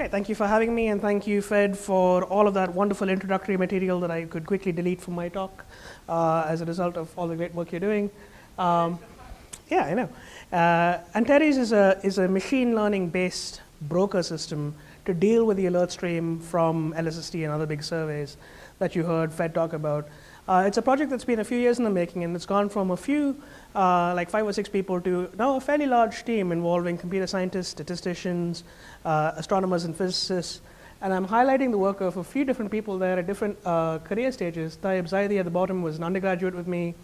Great, thank you for having me, and thank you, Fed, for all of that wonderful introductory material that I could quickly delete from my talk as a result of all the great work you're doing. Yeah, I know. ANTARES is a machine learning-based broker system to deal with the alert stream from LSST and other big surveys that you heard Fed talk about. It's a project that's been a few years in the making, and it's gone from a few, like 5 or 6 people, to now a fairly large team involving computer scientists, statisticians, astronomers, and physicists. And I'm highlighting the work of a few different people there at different career stages. Tayyib Zaidi at the bottom was an undergraduate with me.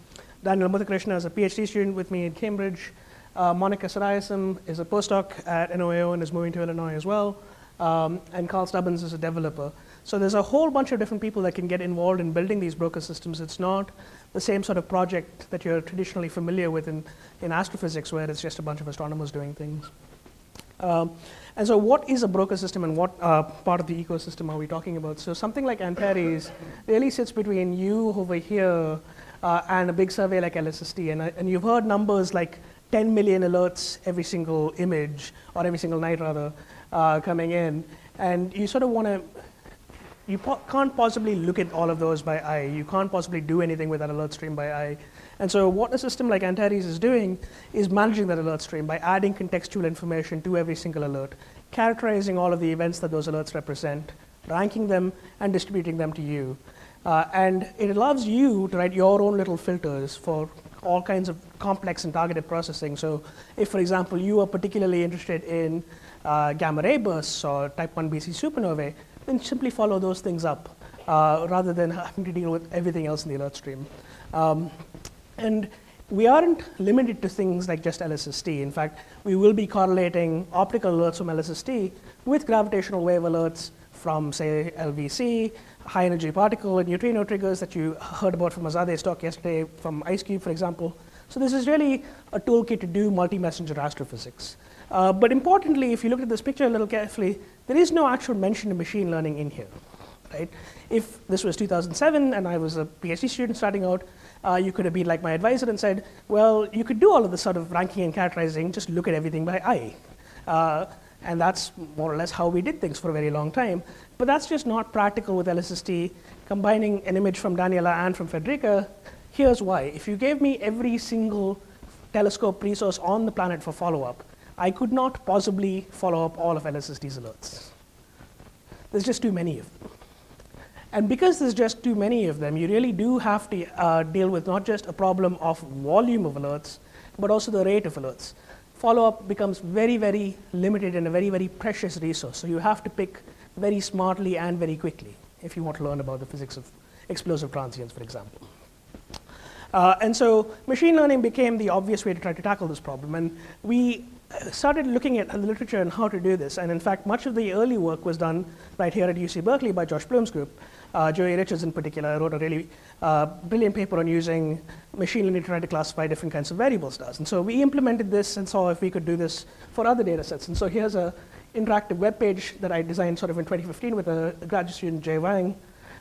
Daniel Muthakrishna is a PhD student with me in Cambridge. Monica Sarayasam is a postdoc at NOAO and is moving to Illinois as well. And Carl Stubbins is a developer. So there's a whole bunch of different people that can get involved in building these broker systems. It's not the same sort of project that you're traditionally familiar with in astrophysics, where it's just a bunch of astronomers doing things. And so what is a broker system, and what part of the ecosystem are we talking about? So something like ANTARES really sits between you over here and a big survey like LSST. And you've heard numbers like 10 million alerts every single image, or every single night rather, coming in. And you sort of want to, you can't possibly look at all of those by eye. You can't possibly do anything with that alert stream by eye. And so what a system like ANTARES is doing is managing that alert stream by adding contextual information to every single alert, characterizing all of the events that those alerts represent, ranking them, and distributing them to you. And it allows you to write your own little filters for all kinds of complex and targeted processing. So if, for example, you are particularly interested in gamma ray bursts or type 1 BC supernovae, then simply follow those things up rather than having to deal with everything else in the alert stream. And we aren't limited to things like just LSST. In fact, we will be correlating optical alerts from LSST with gravitational wave alerts from, say, LVC, high energy particle and neutrino triggers that you heard about from Azade's talk yesterday from IceCube, for example. So this is really a toolkit to do multi-messenger astrophysics. But importantly, if you look at this picture a little carefully, there is no actual mention of machine learning in here. Right? If this was 2007 and I was a PhD student starting out, you could have been like my advisor and said, well, you could do all of this sort of ranking and characterizing, just look at everything by eye. And that's more or less how we did things for a very long time. But that's just not practical with LSST. Combining an image from Daniela and from Federica, here's why. If you gave me every single telescope resource on the planet for follow-up, I could not possibly follow up all of LSST's alerts. There's just too many of them. And because there's just too many of them, you really do have to deal with not just a problem of volume of alerts, but also the rate of alerts. Follow-up becomes very, very limited and a very, very precious resource. So you have to pick very smartly and very quickly if you want to learn about the physics of explosive transients, for example. And so machine learning became the obvious way to try to tackle this problem. And we started looking at the literature and how to do this. And in fact, much of the early work was done right here at UC Berkeley by Josh Bloom's group. Joey Richards in particular wrote a really brilliant paper on using machine learning to try to classify different kinds of variable stars. And so we implemented this and saw if we could do this for other data sets. And so here's an interactive web page that I designed sort of in 2015 with a graduate student, Jay Wang.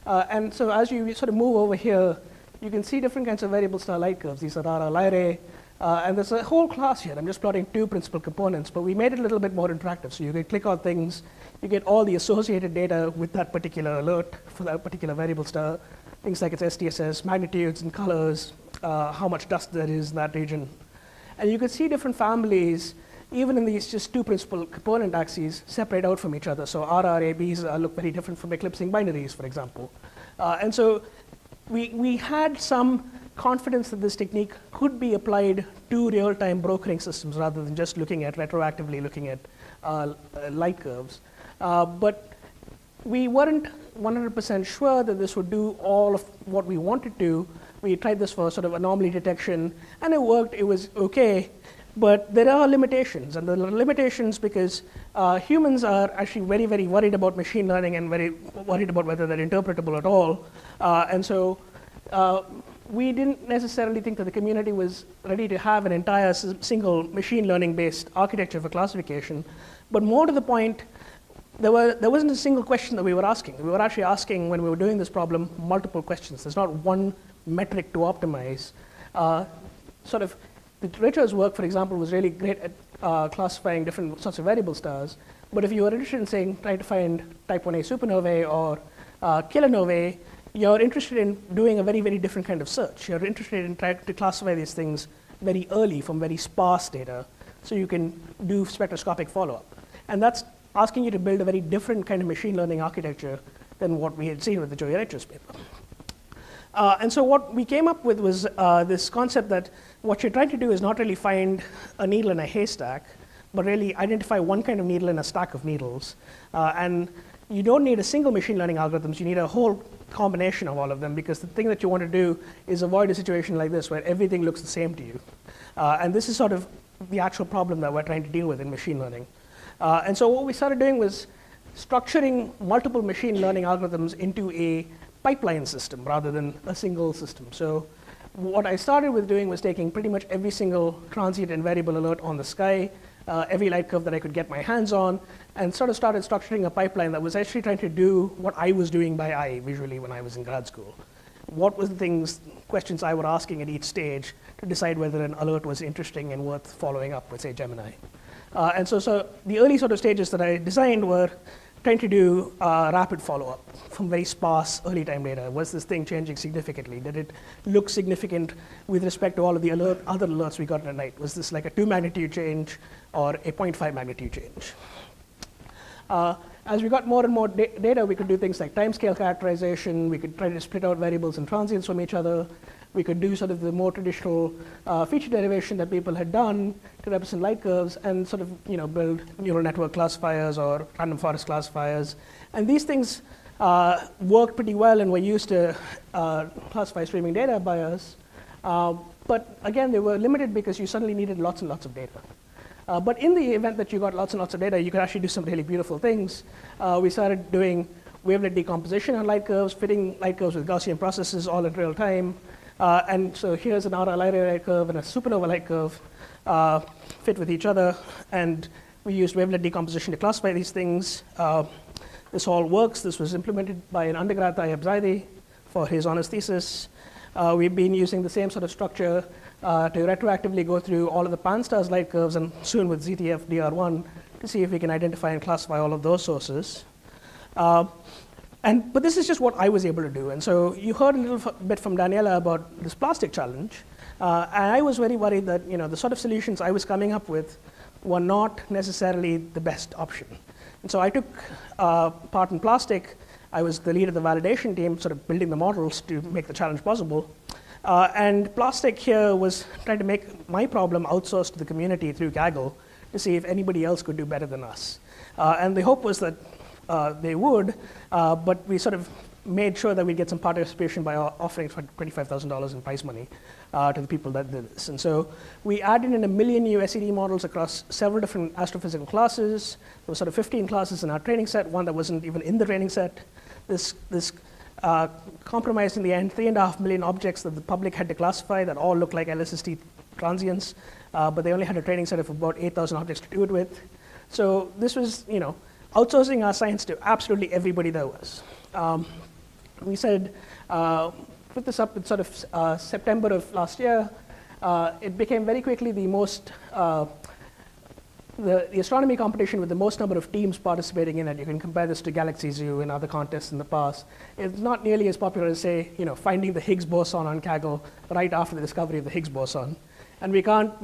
And so as you sort of move over here, you can see different kinds of variable star light curves. These are Rara Lyrae. And there's a whole class here. I'm just plotting 2 principal components, but we made it a little bit more interactive. So you can click on things, you get all the associated data with that particular alert for that particular variable star, things like its STSS, magnitudes and colors, how much dust there is in that region. And you can see different families, even in these just 2 principal component axes, separate out from each other. So RRABs look very different from eclipsing binaries, for example. And so we had some confidence that this technique could be applied to real-time brokering systems rather than just retroactively looking at light curves. But we weren't 100% sure that this would do all of what we wanted to. We tried this for sort of anomaly detection, and it worked. It was OK. But there are limitations, and there are limitations because humans are actually very, very worried about machine learning and very worried about whether they're interpretable at all. And so we didn't necessarily think that the community was ready to have an entire single machine learning-based architecture for classification. But more to the point, there wasn't a single question that we were asking. We were actually asking, when we were doing this problem, multiple questions. There's not one metric to optimize. Richard's work, for example, was really great at classifying different sorts of variable stars. But if you were interested in saying, trying to find type 1a supernovae or kilonovae, you're interested in doing a very, very different kind of search. You're interested in trying to classify these things very early from very sparse data so you can do spectroscopic follow-up. And that's asking you to build a very different kind of machine learning architecture than what we had seen with the Joey Reitsch's paper. And so what we came up with was this concept that what you're trying to do is not really find a needle in a haystack, but really identify one kind of needle in a stack of needles. And you don't need a single machine learning algorithms. You need a whole combination of all of them, because the thing that you want to do is avoid a situation like this where everything looks the same to you. And this is sort of the actual problem that we're trying to deal with in machine learning. And so what we started doing was structuring multiple machine learning algorithms into a pipeline system rather than a single system. So what I started with doing was taking pretty much every single transient and variable alert on the sky, every light curve that I could get my hands on, and sort of started structuring a pipeline that was actually trying to do what I was doing by eye visually when I was in grad school. What was the questions I was asking at each stage to decide whether an alert was interesting and worth following up with, say, Gemini. And so the early sort of stages that I designed were trying to do rapid follow-up from very sparse early time data. Was this thing changing significantly? Did it look significant with respect to all of the other alerts we got at night? Was this like a 2 magnitude change or a 0.5 magnitude change? As we got more and more data, we could do things like timescale characterization. We could try to split out variables and transients from each other. We could do sort of the more traditional feature derivation that people had done to represent light curves, and sort of build neural network classifiers or random forest classifiers. And these things worked pretty well and were used to classify streaming data by us. But again, they were limited because you suddenly needed lots and lots of data. But in the event that you got lots and lots of data, you could actually do some really beautiful things. We started doing wavelet decomposition on light curves, fitting light curves with Gaussian processes all in real time. And so here's an RLI light curve and a supernova light curve fit with each other. And we used wavelet decomposition to classify these things. This all works. This was implemented by an undergrad, Tayyab Zaidi, for his honors thesis. We've been using the same sort of structure to retroactively go through all of the pan-stars light curves, and soon with ZTF DR1 to see if we can identify and classify all of those sources. But this is just what I was able to do. And so you heard a little bit from Daniela about this plastic challenge. And I was very worried that the sort of solutions I was coming up with were not necessarily the best option. And so I took part in plastic. I was the lead of the validation team, sort of building the models to make the challenge possible. And plastic here was trying to make my problem outsourced to the community through Kaggle to see if anybody else could do better than us. And the hope was that they would, but we sort of made sure that we'd get some participation by offering $25,000 in prize money to the people that did this. And so we added in 1 million new SED models across several different astrophysical classes. There were sort of 15 classes in our training set, one that wasn't even in the training set. This compromised in the end 3.5 million objects that the public had to classify that all look like LSST transients, but they only had a training set of about 8,000 objects to do it with. So this was, outsourcing our science to absolutely everybody there was. We said, put this up in sort of September of last year. It became very quickly the most, the astronomy competition with the most number of teams participating in it. You can compare this to Galaxy Zoo and other contests in the past. It's not nearly as popular as, say, finding the Higgs boson on Kaggle right after the discovery of the Higgs boson. And we can't,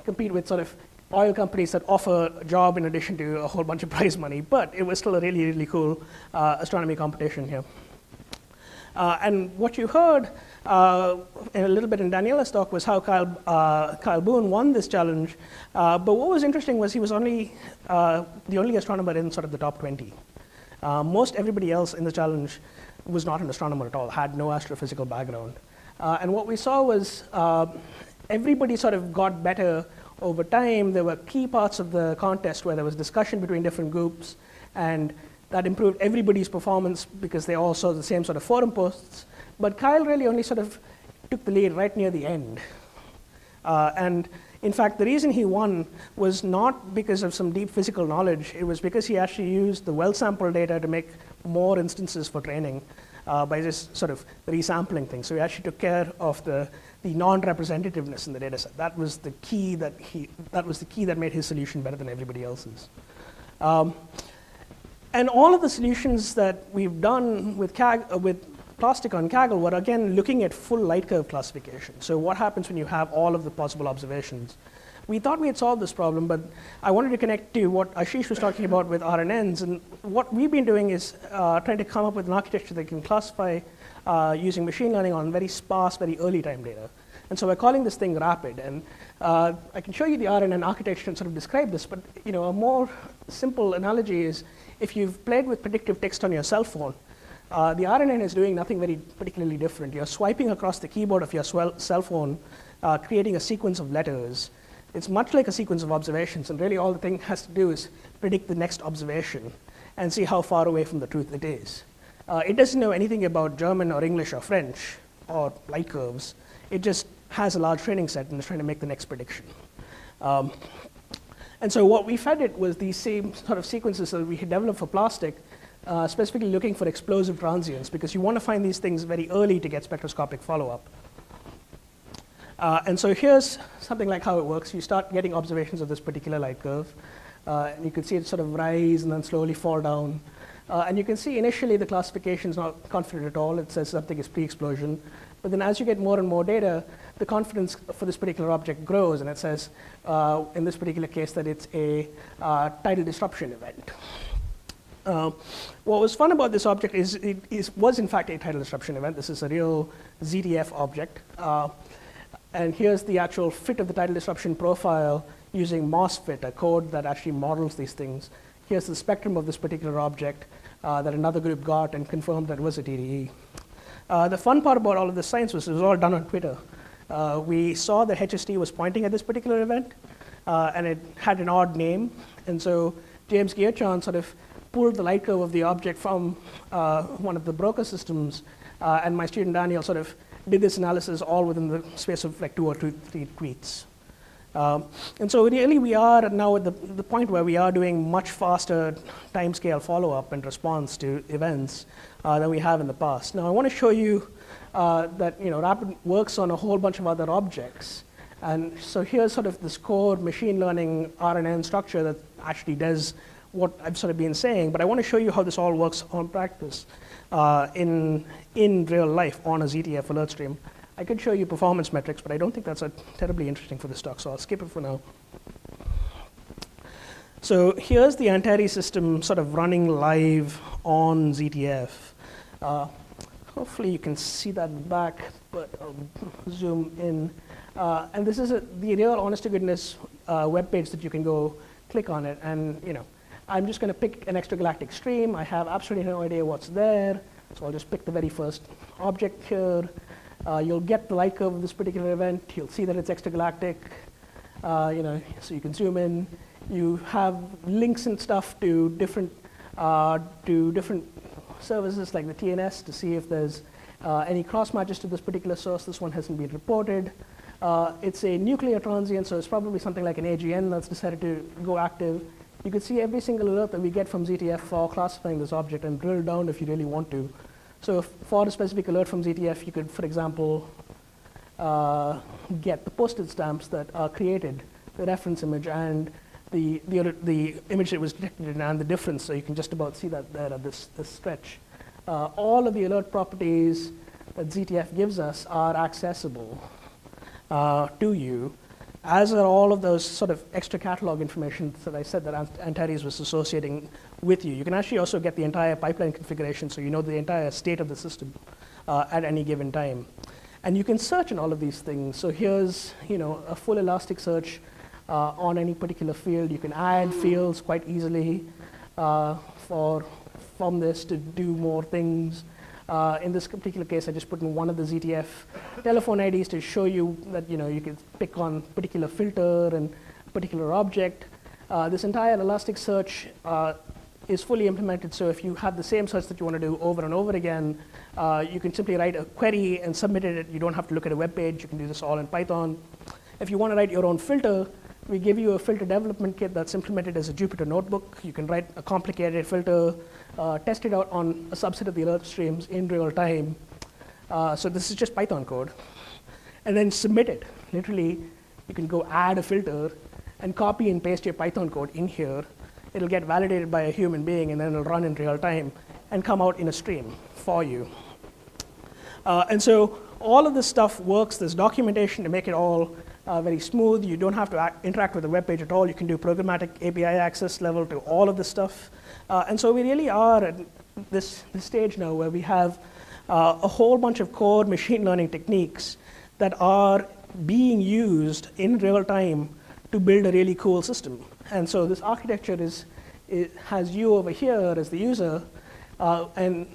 compete with sort of oil companies that offer a job in addition to a whole bunch of prize money, but it was still a really, really cool astronomy competition here. And what you heard in a little bit in Daniela's talk was how Kyle Boone won this challenge. But what was interesting was he was only the only astronomer in sort of the top 20. Most everybody else in the challenge was not an astronomer at all, had no astrophysical background. And what we saw was everybody sort of got better over time. There were key parts of the contest where there was discussion between different groups, and that improved everybody's performance because they all saw the same sort of forum posts. But Kyle really only sort of took the lead right near the end. And in fact, the reason he won was not because of some deep physical knowledge. It was because he actually used the well-sampled data to make more instances for training by just sort of resampling things. So he actually took care of the non-representativeness in the data set. That was the key that made his solution better than everybody else's. And all of the solutions that we've done with plastic on Kaggle were, again, looking at full light curve classification. So what happens when you have all of the possible observations? We thought we had solved this problem, but I wanted to connect to what Ashish was talking about with RNNs. And what we've been doing is trying to come up with an architecture that can classify using machine learning on very sparse, very early time data. And so we're calling this thing rapid. And I can show you the RNN architecture and sort of describe this, but a more simple analogy is if you've played with predictive text on your cell phone, the RNN is doing nothing very particularly different. You're swiping across the keyboard of your cell phone, creating a sequence of letters. It's much like a sequence of observations, and really all the thing has to do is predict the next observation and see how far away from the truth it is. It doesn't know anything about German or English or French or light curves. It just has a large training set and is trying to make the next prediction. And so what we fed it was these same sort of sequences that we had developed for plastic, specifically looking for explosive transients, because you want to find these things very early to get spectroscopic follow-up. And so here's something like how it works. You start getting observations of this particular light curve. And you can see it sort of rise and then slowly fall down. And you can see initially the classification is not confident at all. It says something is pre-explosion. But then as you get more and more data, the confidence for this particular object grows. And it says, in this particular case, that it's a tidal disruption event. What was fun about this object is it was, in fact, a tidal disruption event. This is a real ZTF object. And here's the actual fit of the tidal disruption profile using MOSFIT, a code that actually models these things. Here's the spectrum of this particular object that another group got and confirmed that it was a TDE. The fun part about all of this science was it was all done on Twitter. We saw that HST was pointing at this particular event, and it had an odd name. And so James Geertjan sort of pulled the light curve of the object from one of the broker systems, and my student Daniel sort of did this analysis all within the space of like 2 or 3 tweets. And so really we are now at the point where we are doing much faster timescale follow-up and response to events than we have in the past. Now I want to show you that Rapid works on a whole bunch of other objects. And so here's sort of this core machine learning RNN structure that actually does what I've sort of been saying, but I want to show you how this all works on practice in real life on a ZTF alert stream. I could show you performance metrics, but I don't think that's terribly interesting for this talk, so I'll skip it for now. So here's the ANTARES system sort of running live on ZTF. Hopefully you can see that back, but I'll zoom in. And this is the real honest-to-goodness web page that you can go click on it, and I'm just going to pick an extragalactic stream. I have absolutely no idea what's there, so I'll just pick the very first object here. You'll get the light curve of this particular event. You'll see that it's extragalactic. So you can zoom in. You have links and stuff to different services like the TNS to see if there's any cross matches to this particular source. This one hasn't been reported. It's a nuclear transient, so it's probably something like an AGN that's decided to go active. You can see every single alert that we get from ZTF for classifying this object and drill down if you really want to. So for a specific alert from ZTF, you could, for example, get the postage stamps that are created, the reference image, and the image that was detected and the difference. So you can just about see that there at this stretch. All of the alert properties that ZTF gives us are accessible to you, as are all of those sort of extra catalog information that I said that ANTARES was associating with you. You can actually also get the entire pipeline configuration, so you know the entire state of the system at any given time. And you can search on all of these things. So here's a full elastic search on any particular field. You can add fields quite easily from this to do more things. In this particular case, I just put in one of the ZTF telephone IDs to show you that you can pick on particular filter and particular object. This entire Elasticsearch is fully implemented, so if you have the same search that you want to do over and over again, you can simply write a query and submit it. You don't have to look at a web page. You can do this all in Python. If you want to write your own filter, we give you a filter development kit that's implemented as a Jupyter notebook. You can write a complicated filter, test it out on a subset of the alert streams in real time. So this is just Python code. And then submit it. Literally, you can go add a filter and copy and paste your Python code in here. it'll get validated by a human being, and then it'll run in real time and come out in a stream for you. And so all of this stuff works. There's documentation to make it all very smooth. You don't have to interact with the web page at all. You can do programmatic API access level to all of this stuff. And so we really are at this stage now where we have a whole bunch of core machine learning techniques that are being used in real time to build a really cool system. And so this architecture has you over here as the user, and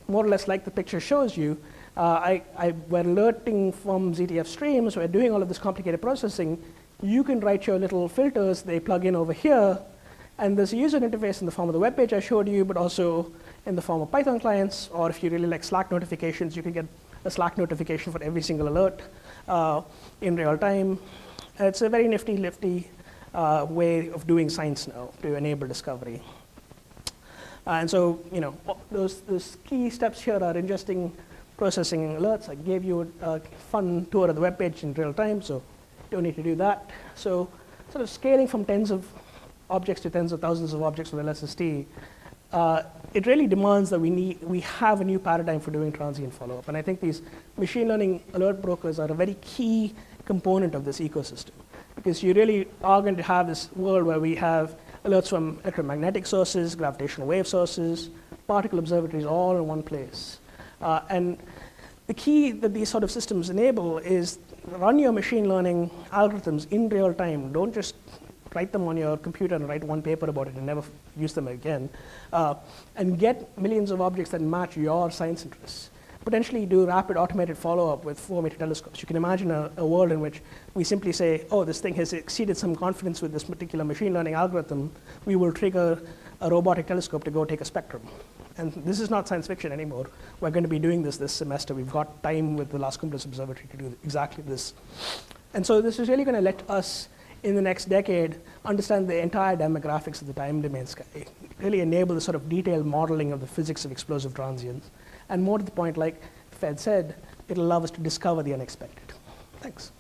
more or less like the picture shows you, we're alerting from ZTF streams, we're doing all of this complicated processing. You can write your little filters, they plug in over here, and there's a user interface in the form of the web page I showed you, but also in the form of Python clients, or if you really like Slack notifications, you can get a Slack notification for every single alert in real time. It's a very nifty way of doing science now to enable discovery. And so, those key steps here are ingesting, processing alerts. I gave you a fun tour of the web page in real time, so don't need to do that. So, sort of scaling from tens of objects to tens of thousands of objects with LSST, it really demands that we have a new paradigm for doing transient follow-up. And I think these machine learning alert brokers are a very key component of this ecosystem, because you really are going to have this world where we have alerts from electromagnetic sources, gravitational wave sources, particle observatories, all in one place. And the key that these sort of systems enable is run your machine learning algorithms in real time. Don't just write them on your computer and write one paper about it and never use them again. And get millions of objects that match your science interests. Potentially do rapid automated follow-up with 4-meter telescopes. You can imagine a world in which we simply say, oh, this thing has exceeded some confidence with this particular machine learning algorithm. We will trigger a robotic telescope to go take a spectrum. And this is not science fiction anymore. We're going to be doing this semester. We've got time with the Las Cumbres Observatory to do exactly this. And so this is really going to let us, in the next decade, understand the entire demographics of the time domain sky, really enable the sort of detailed modeling of the physics of explosive transients. And more to the point, like Fed said, it'll allow us to discover the unexpected. Thanks.